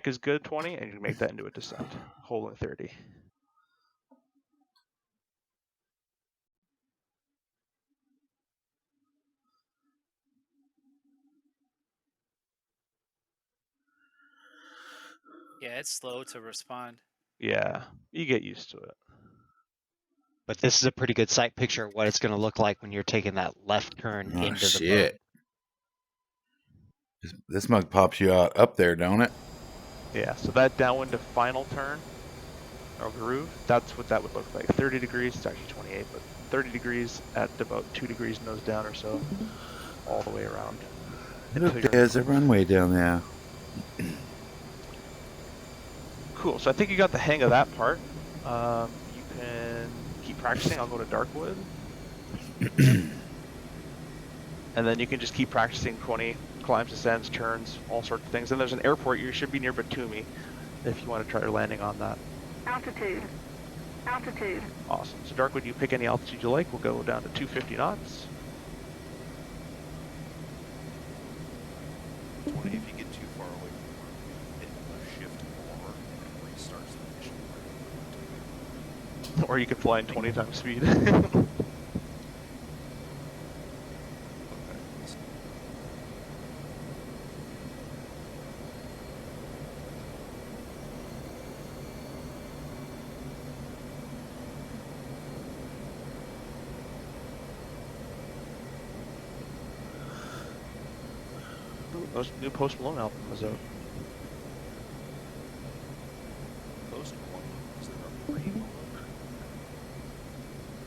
think is good, 20, and you can make that into a descent, holding 30. Yeah, it's slow to respond. Yeah, you get used to it. But this is a pretty good sight picture of what it's going to look like when you're taking that left turn into the boat. This mug pops you out up there, don't it? Yeah, so that downwind to final turn, or groove, that's what that would look like. 30 degrees, it's actually 28, but 30 degrees at about 2 degrees nose down or so, all the way around. Look, there's a runway down there. Cool, so I think you got the hang of that part. You can keep practicing. I'll go to Darkwood. And then you can just keep practicing 20 climbs, descents, turns, all sorts of things. And there's an airport, you should be near Batumi if you want to try your landing on that. Altitude. Altitude. Awesome. So Darkwood, you pick any altitude you like. We'll go down to 250 knots. 20 if you get too far away from it, shift more and it restarts the mission. Or you can fly in 20 times speed. Those new Post Malone album was out. Post Malone, is there a rainbow?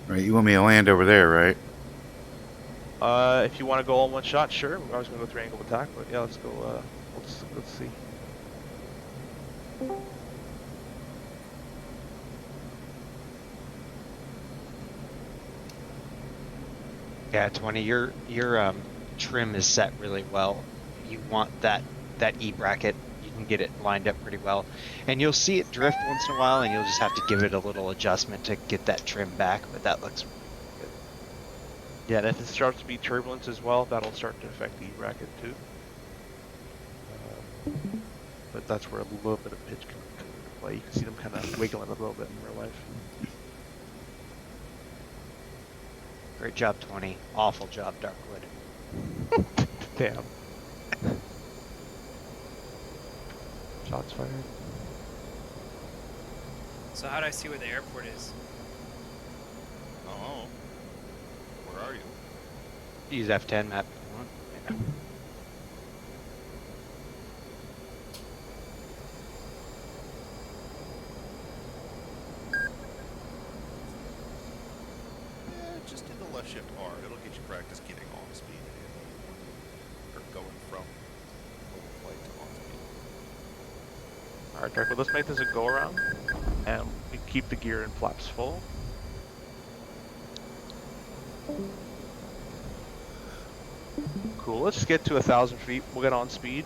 Right, you want me to land over there, right? If you want to go all one shot, sure. I was going to go 3-angle attack, but yeah, let's go. Let's see. Yeah, 20. Your trim is set really well. You want that E bracket. You can get it lined up pretty well, and you'll see it drift once in a while, and you'll just have to give it a little adjustment to get that trim back. But that looks good. Yeah, and if it starts to be turbulence as well, that'll start to affect the E bracket too. But that's where a little bit of pitch can come into play. You can see them kind of wiggling a little bit in real life. Great job, 20. Awful job, Darkwood. Damn. Shots fired. So how do I see where the airport is? Oh. Where are you? Use F10 map if you want. Yeah. Just do the left shift hard. It'll get you practice getting on speed. Or going from overflight to on speed. Alright, Darkwood, let's make this a go around. And we keep the gear and flaps full. Cool, let's get to 1,000 feet. We'll get on speed.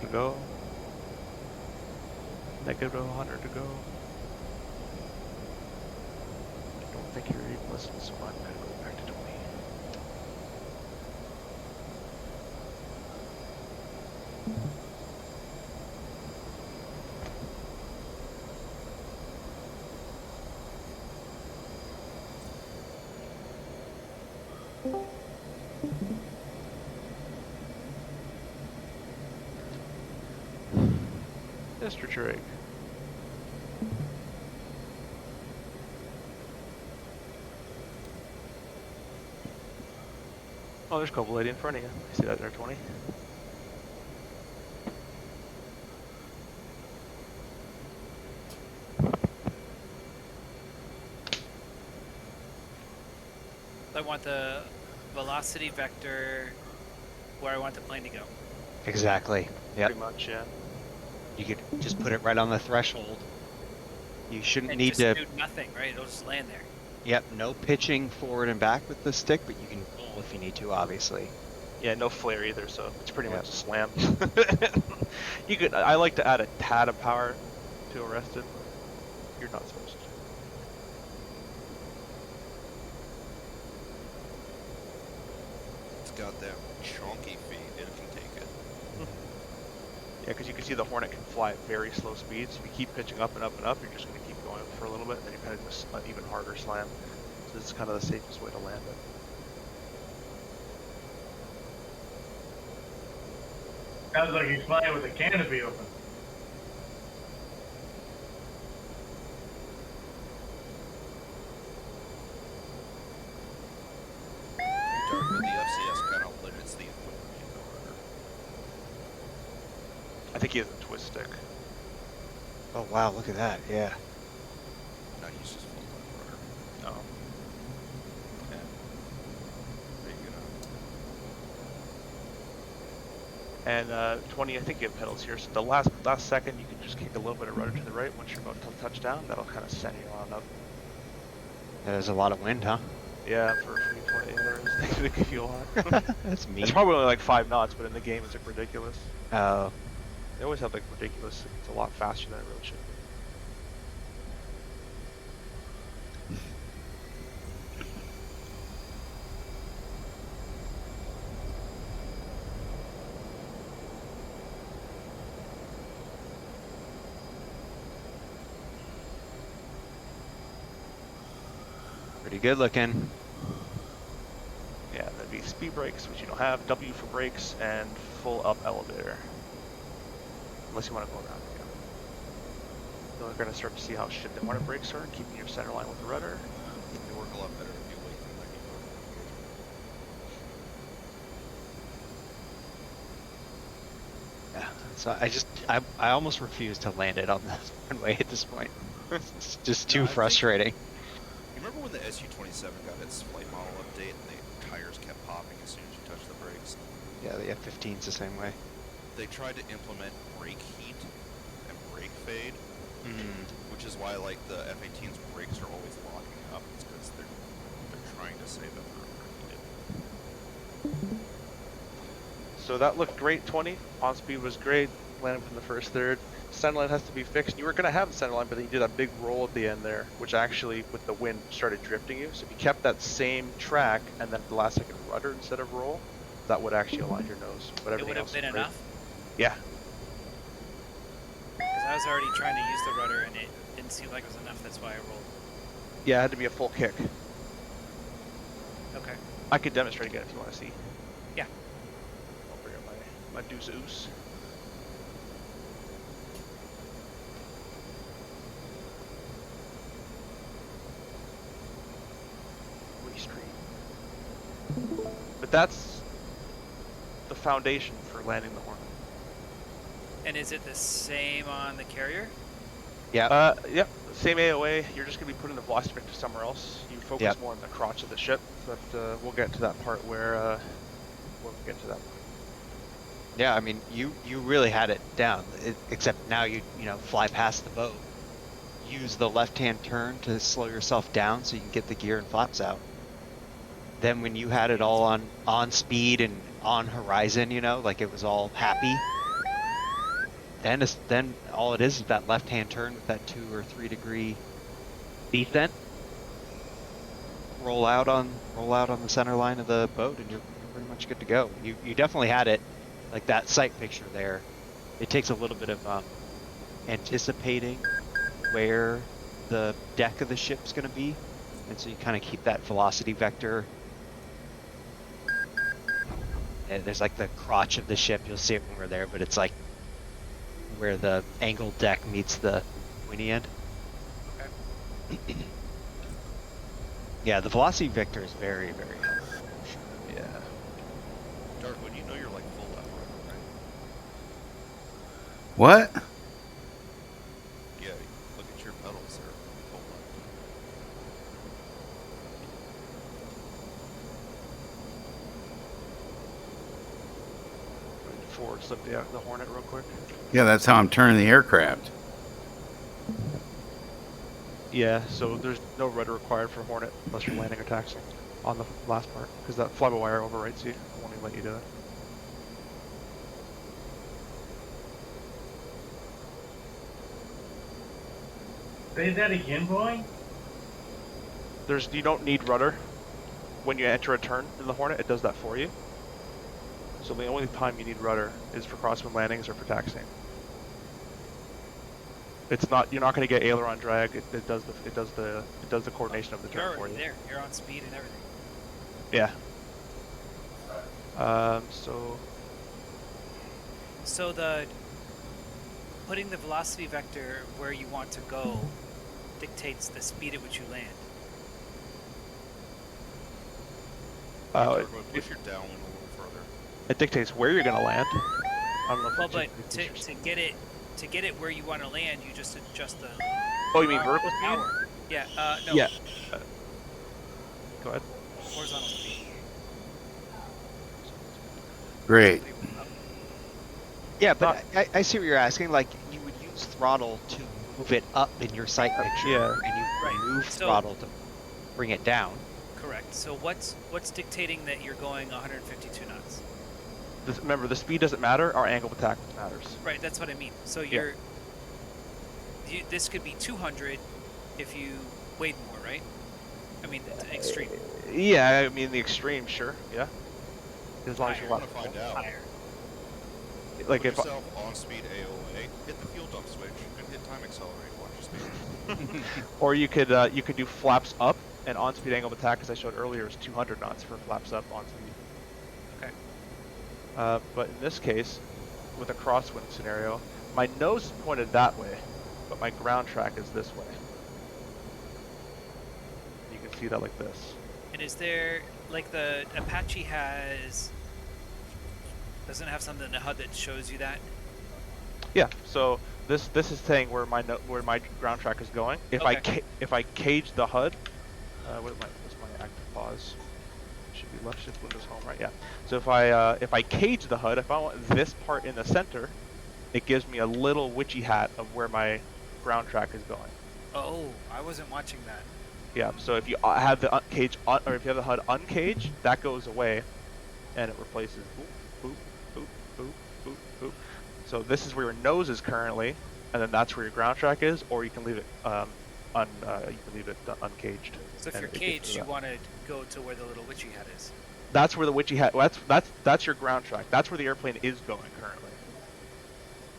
To go. Negative 100 to go. I don't think you're even listening, so I'm gonna go back to 20. Mr. Drake. Oh, there's a couple lady in front of you. I see that there, 20. I want the velocity vector where I want the plane to go. Exactly. Yep. Pretty much, yeah. You could just put it right on the threshold. You shouldn't And need just to. do nothing, right? It'll just land there. Yep. No pitching forward and back with the stick, but you can pull if you need to, obviously. Yeah, no flare either, so it's pretty much a slam. You could. I like to add a tad of power to arrested, but you're not supposed to. It's got that chunky feet. It can take it. Yeah, because you can see the Hornet can fly at very slow speeds. If you keep pitching up and up and up, you're just going to keep going for a little bit, and then you kind of do an even harder slam. So this is kind of the safest way to land it. Sounds like he's flying with the canopy open. Dark, but the FCS kind of limits the authority of the rudder. I think he has a twist stick. Oh wow, look at that. Yeah. No, he's just full on rudder. No. Yeah. There you go. And 20, I think you have pedals here. So the last second, you can just kick a little bit of rudder to the right. Once you're about to touch down, that'll kind of send you on up. There's a lot of wind, huh? Yeah, for free play, there is. They give you a lot. That's mean. It's probably only like 5 knots, but in the game, it's like ridiculous. Oh. They always have like ridiculous. It's a lot faster than it really should be. Pretty good looking. Yeah, that'd be speed brakes, which you don't have. W for brakes and full up elevator. Unless you want to go around again. So we're going to start to see how shit the Hornet brakes are, keeping your center line with the rudder. They work a lot better if you wait for them to Yeah. So I almost refuse to land it on this runway at this point. It's just too No, I think- frustrating. You remember when the SU-27 got its flight model update and the tires kept popping as soon as you touched the brakes? Yeah, the F-15's the same way. They tried to implement brake heat and brake fade, Mm. which is why like the F-18's brakes are always locking up. It's because they're trying to say that they're overheated. So that looked great, 20. On speed was great. Landed from the first third. Center line has to be fixed. You were going to have the center line, but then you did a big roll at the end there, which actually, with the wind, started drifting you. So if you kept that same track and then the last second rudder instead of roll, that would actually align your nose. But It everything would have else been is great. enough. Yeah. Because I was already trying to use the rudder and it didn't seem like it was enough. That's why I rolled. Yeah, it had to be a full kick. Okay. I could demonstrate again if you want to see. Yeah. I'll bring up my deuce oos. Restream. But that's the foundation for landing the Hornet. And is it the same on the carrier? Yeah. Yep, same AOA. You're just going to be putting the velocity vector somewhere else. You focus Yep. more on the crotch of the ship, but we'll get to that part where when we get to that point. Yeah, I mean, you really had it down, except now you fly past the boat. Use the left-hand turn to slow yourself down so you can get the gear and flaps out. Then when you had it all on speed and on horizon, like it was all happy, then all it is that left-hand turn with that 2 or 3 degree descent. Roll out on the center line of the boat, and you're pretty much good to go. You definitely had it. Like that sight picture there, it takes a little bit of anticipating where the deck of the ship's going to be, and so you kind of keep that velocity vector. And there's like the crotch of the ship, you'll see it when we're there, but it's like where the angled deck meets the pointy end. Okay. Yeah, the velocity vector is very, very helpful. Yeah. Darkwood, you know you're like full left rudder, right? What? Yeah, look at your pedals, they're full left. Forward slip the Hornet real quick. Yeah, that's how I'm turning the aircraft. Yeah, so there's no rudder required for Hornet unless you're landing or taxiing on the last part, because that fly-by-wire overwrites you. I won't even let you do it. Say that again, boy? You don't need rudder when you enter a turn in the Hornet. It does that for you. So the only time you need rudder is for crosswind landings or for taxiing. It's not. You're not going to get aileron drag. It does the coordination of the You're turn for already you. there. You're on speed and everything. Yeah. So So putting the velocity vector where you want to go dictates the speed at which you land. We're going to push your downwind a little further. it dictates where you're going to land. I don't know if Well, it but dictates- to get it where you want to land, you just adjust the Oh, you mean vertical speed? power. Yeah. No. Yeah. Go ahead. Horizontal speed. Great. Yeah, but I see what you're asking. Like, you would use throttle to move it up in your sight picture, Yeah. and you Right. remove So- throttle to bring it down. Correct. So what's dictating that you're going 152 knots? Remember, the speed doesn't matter. Our angle of attack matters. Right. That's what I mean. So this could be 200 if you weighed more, right? I mean, it's extreme. Yeah, I mean the extreme, sure. Yeah. As long as Higher. you You want want to find out. Higher. like Put if yourself on speed AOA, hit the fuel dump switch, and hit time accelerate. Watch your speed. or you could do flaps up and on speed angle of attack, as I showed earlier, is 200 knots for flaps up on speed. Okay. But in this case, with a crosswind scenario, my nose is pointed that way, but my ground track is this way. You can see that like this. And is there, like, the Apache doesn't it have something in the HUD that shows you that? Yeah. So this is saying where my ground track is going. If Okay. if I cage the HUD, what's my active pause? Should be left shift Windows home, right? Yeah. So if I cage the HUD, if I want this part in the center, it gives me a little witchy hat of where my ground track is going. Oh, I wasn't watching that. Yeah. So if you have the cage or if you have the HUD uncaged, that goes away, and it replaces boop, boop, boop, boop, boop, boop. So this is where your nose is currently, and then that's where your ground track is, or you can leave it uncaged. So if and you're it gets caged, to you that. want to go to where the little witchy hat is. That's where the witchy hat. That's your ground track. That's where the airplane is going currently.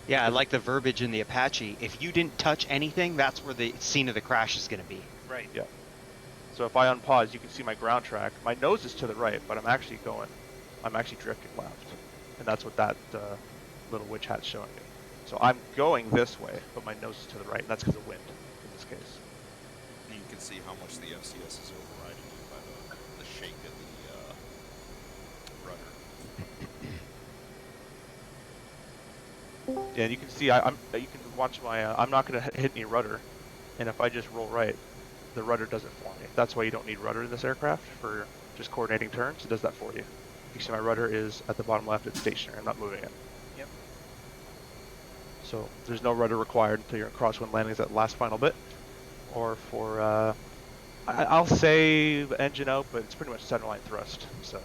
Yeah, I like the verbiage in the Apache. If you didn't touch anything, that's where the scene of the crash is going to be. Right. Yeah. So if I unpause, you can see my ground track. My nose is to the right, but I'm actually drifting left, and that's what that little witch hat's showing me. So I'm going this way, but my nose is to the right, and that's because of wind in this case. And you can see how much the FCS is overriding you by the shake of the rudder. Yeah, and you can see you can watch my I'm not going to hit any rudder, and if I just roll right, the rudder does it for me. That's why you don't need rudder in this aircraft for just coordinating turns. It does that for you. You see my rudder is at the bottom left. It's stationary. I'm not moving it. Yep. So there's no rudder required until you're in crosswind landings, that last final bit, or for I'll say engine out, but it's pretty much centerline thrust. So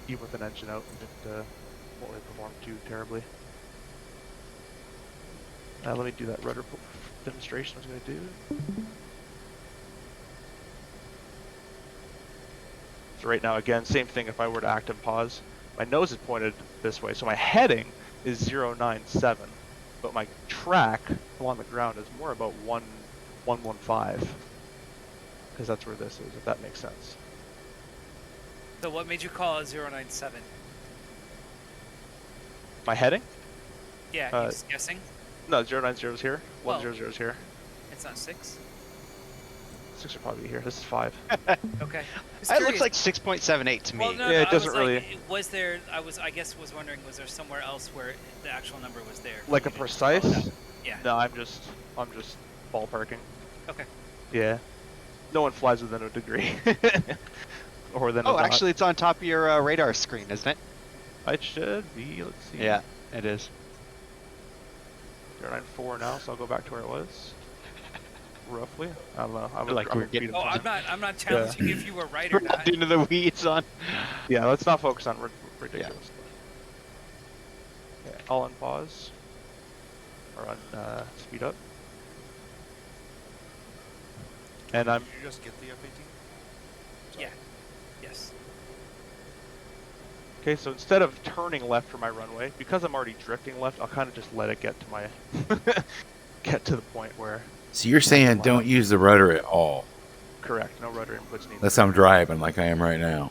even with an engine out, it won't really perform too terribly. Let me do that rudder demonstration I was going to do. So right now, again, same thing. If I were to active pause, my nose is pointed this way, so my heading is 097, but my track along the ground is more about 115, because that's where this is, if that makes sense. So what made you call it 097? My heading? Yeah, you just guessing? No, 090 is here, Well- 100 is here. It's not 6? 6 would probably be here. This is 5. Okay. It looks like 6.78 to me. Well, no, Yeah, no, it doesn't I was really- like, was there? I guess was wondering, was there somewhere else where the actual number was there? Like a You didn't call it precise? out? Yeah. No, I'm just ballparking. Okay. Yeah. No one flies within a degree. Or within a Oh, dot. actually, it's on top of your radar screen, isn't it? It should be. Let's see. Yeah, it is. 094 now, so I'll go back to where it was. Roughly. I don't know. Like we're getting- Oh, I'm not challenging if you were right or not. Into the weeds on. Yeah, let's not focus on ridiculous stuff. Okay, I'll unpause. Or speed up. And I'm Did you just get the F-18? Yeah. Yes. okay. So instead of turning left for my runway, because I'm already drifting left, I'll kind of just let it get to my get to the point where. So you're saying don't use the rudder at all, Correct. No rudder inputs needed. unless I'm driving like I am right now.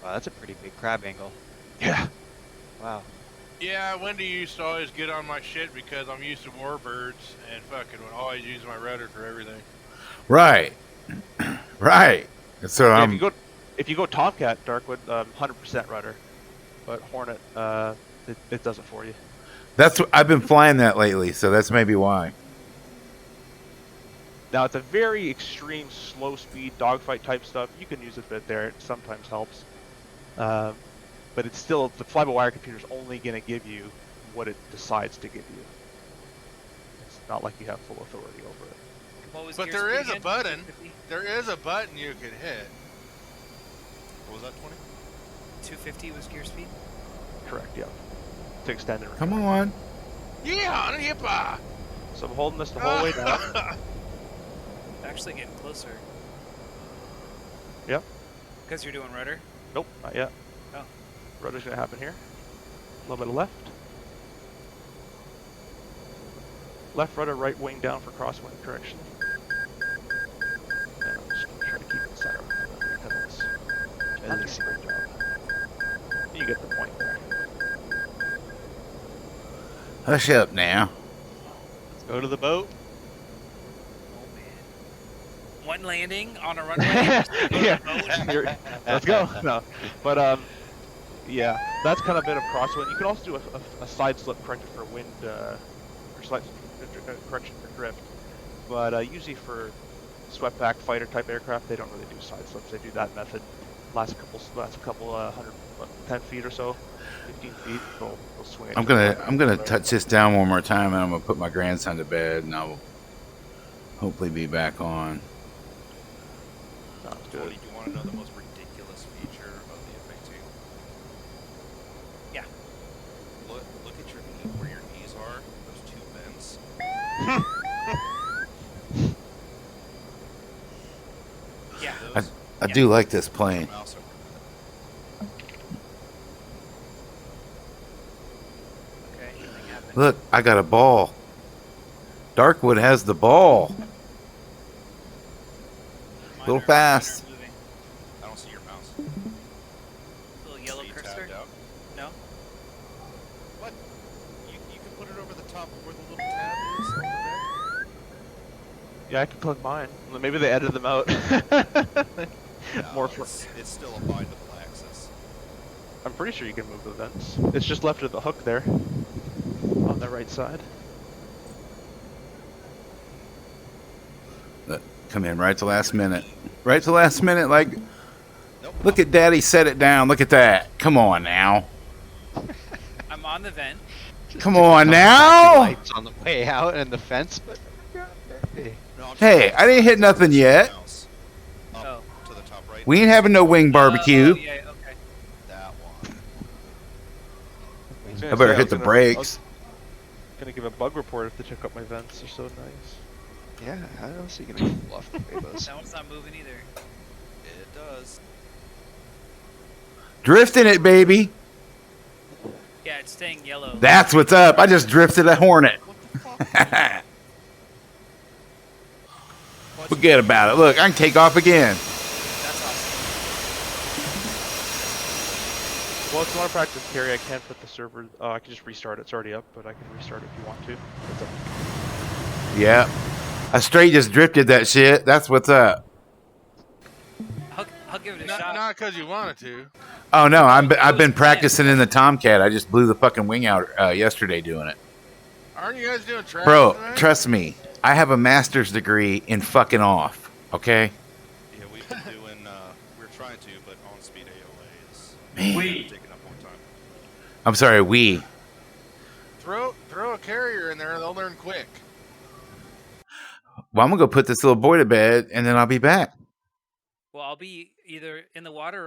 Wow, that's a pretty big crab angle. Yeah. Wow. Yeah, Wendy used to always get on my shit because I'm used to warbirds and fucking would always use my rudder for everything. Right. Right. So Yeah, I'm. if you go Tomcat Darkwood, 100% rudder, but Hornet it does it for you. That's I've been flying that lately, so that's maybe why. Now it's a very extreme slow speed dogfight type stuff. You can use it a bit there. It sometimes helps, but it's still the fly-by-wire computer is only going to give you what it decides to give you. It's not like you have full authority over it. What was But gear there speed is a again? button. 250? There is a button you can hit. What was that, 20? 250 was gear speed. Correct. Yeah. To extend it. Come on. Yeah, yippa! So I'm holding this the whole way down. Actually getting closer. Yep. Because you're doing rudder. Nope, not yet. Oh. Rudder's gonna happen here. A little bit of left. Left rudder, right wing down for crosswind correction. And I'm just gonna try to keep it center with the pivots. At least a great job. You get the point there. Hush up now. Let's go to the boat. Oh man. One landing on a runway. Yeah. Let's go. No, but yeah, that's kind of a bit of crosswind. You can also do a side slip correction for wind, or slight correction for drift. But usually for swept-back fighter type aircraft, they don't really do side slips. They do that method. Last couple 10 feet or so, 15 feet, they'll swing it. I'm gonna touch this down one more time, and I'm gonna put my grandson to bed, and I'll hopefully be back on. Sounds Tony, good. do you want to know the most ridiculous feature of the F-18? Yeah. Look at your knee, where your knees are, those two vents. Yeah. Those, I do like this plane. mouse over Okay. Anything happened? Look, I got a ball. Darkwood has the ball. Mine Little are fast. moving. I don't see your mouse. Little yellow Are you cursor. tabbed out? No. What? You can put it over the top of where the little tab is over there? Yeah, I can click mine. Well, maybe they edited them out. More for. It's still a bindable axis. I'm pretty sure you can move the vents. It's just left of the hook there, on the right side. Look, come in right at the last minute. Right at the last minute, like, Nope. look at Daddy set it down. Look at that. Come on now. I'm on the vent. Come on now. Lights on the way out and the fence, but No, I'm Hey, just- I didn't hit nothing yet. Mouse. Up Oh. to the top right. We ain't having no wing barbecue. Oh, yeah. Okay. That one. I better hit the brakes. Gonna give a bug report if they check out my vents. They're so nice. yeah, how else are you gonna pull off the way those? That one's not moving either. It does. Drifting it, baby. Yeah, it's staying yellow. That's what's up. I just drifted a Hornet. What the fuck? Forget about it. Look, I can take off again. That's awesome. Well, if you want to practice carry, I can put the server. I can just restart it. It's already up, but I can restart it if you want to. It's up. Yeah. I straight just drifted that shit. That's what's up. I'll give it a shot. Not because you wanted to. Oh, no. I've been practicing in the Tomcat. I just blew the fucking wing out yesterday doing it. Aren't you guys doing trash Bro, tonight? trust me. I have a master's degree in fucking off. Okay? Yeah, we've been doing, we're trying to, but on-speed AOA is Man. taking up more time. I'm sorry, we. Throw a carrier in there, they'll learn quick. Well, I'm going to go put this little boy to bed, and then I'll be back. Well, I'll be either in the water or